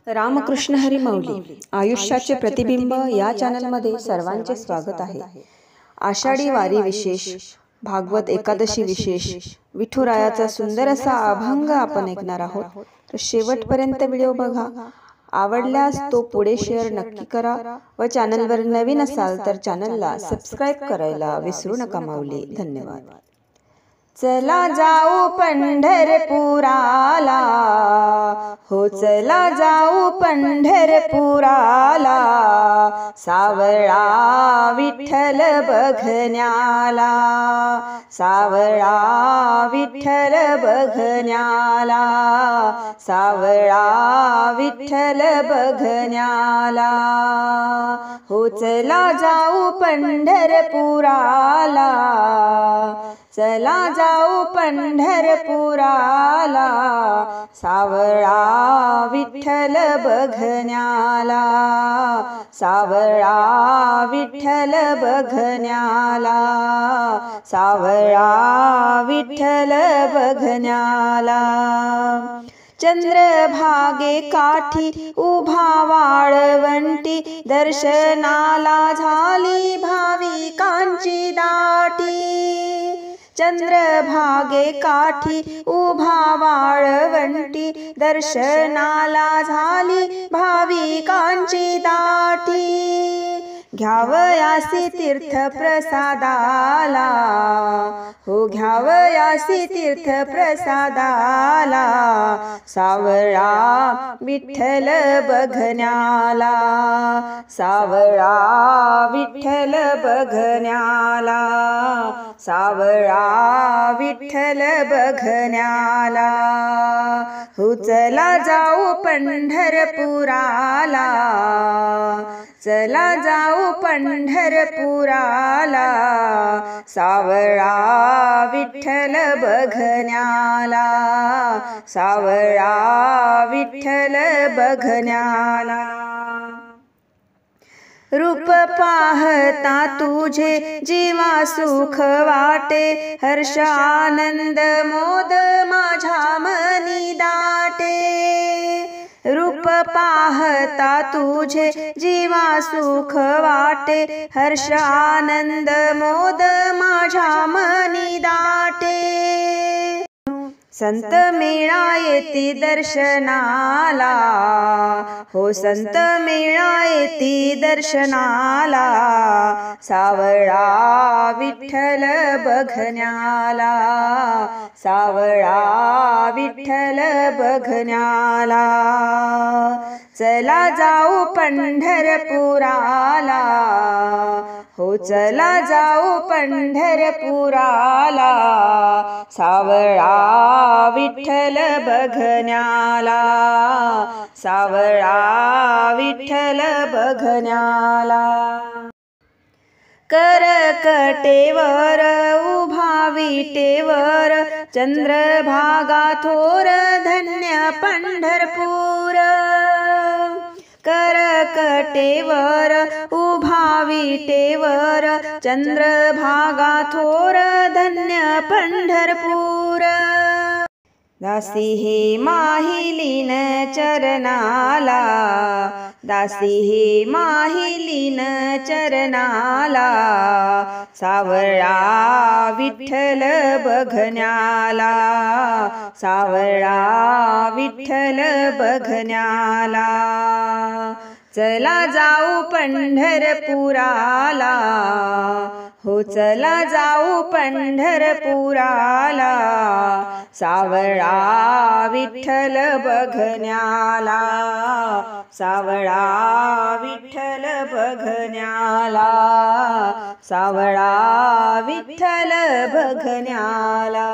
रामकृष्ण हरी माऊली आयुष्याचे प्रतिबिंब या चॅनलमध्ये सर्वांचे स्वागत आहे। आषाढी वारी विशेष, भागवत एकादशी विशेष, विठुरायाचा सुंदर असा अभंग आपण ऐकणार आहोत। तर शेवटपर्यंत व्हिडिओ बघा। आवडल्यास तो पुढे शेअर नक्की करा व चॅनलवर नवीन असाल तर चॅनलला सबस्क्राइब करायला विसरू नका माऊली। धन्यवाद। चला जाऊ पंढरपुराला, हो चला जाऊ पंढरपुराला, सावळा विठ्ठल बघण्याला, सावळा विठ्ठल बघण्याला, सावळा विठ्ठल बघण्याला, हो चला जाऊ पंढरपुराला, चला जाऊ पंढरपुराला, सावळा विठ्ठल बघण्याला, सावळा विठ्ठल बघण्याला, सावळा विठ्ठल बघण्याला। चंद्रभागे काठी उभा वाळवंटी, दर्शनाला झाली भाविकांची दाटी। चंद्रभागे काठी उभा वाळवंटी, दर्शनाला झाली भाविकांची दाटी। घ्यावयासी तीर्थ प्रसादाला, हो घ्यावयासी तीर्थ प्रसादाला, सावळा विठ्ठल बघण्याला, सावळा विठ्ठल बघण्याला, सावळा विठ्ठल बघण्याला, हो चला जाऊ पंढरपुराला, चला जाऊ पंढरपुराला, सावळा विठ्ठल बघण्याला, सावळा विठ्ठल बघण्याला। रूप पाहता तुझे जीवा सुख वाटे, हर्ष आनंद मोद माझ्या मनी दाटे। रूप पाहता तुझे जीवा सुख वाटे, हर्ष आनंद मोद माझ्या मनी दाटे। संत मेळा येती दर्शनाला, हो संत मेळा येती दर्शनाला, सावळा विठ्ठल बघण्याला, सावळा विठ्ठल बघण्याला। चला जाऊ पंढरपुराला, हो चला जाऊ पंढरपुराला, सावळा विठ्ठल बघण्याला, सावळा विठ्ठल बघण्याला। करकटेवर उभा विटेवर, चंद्रभागा थोर धन्य पंढरपूर। करकटेवर उभा विटेवर, चंद्रभागा थोर धन्य पंढरपूर। दासी हे माहिलीन चरणाला, दासी हे माहिलीन चरणाला, सावळा विठ्ठल बघण्याला, सावळा विठ्ठल बघण्याला। चला जाऊ पंढरपुराला, हो चला जाऊ पंढरपुराला, सावळा विठ्ठल बघण्याला, सावळा विठ्ठल बघण्याला, सावळा विठ्ठल बघण्याला।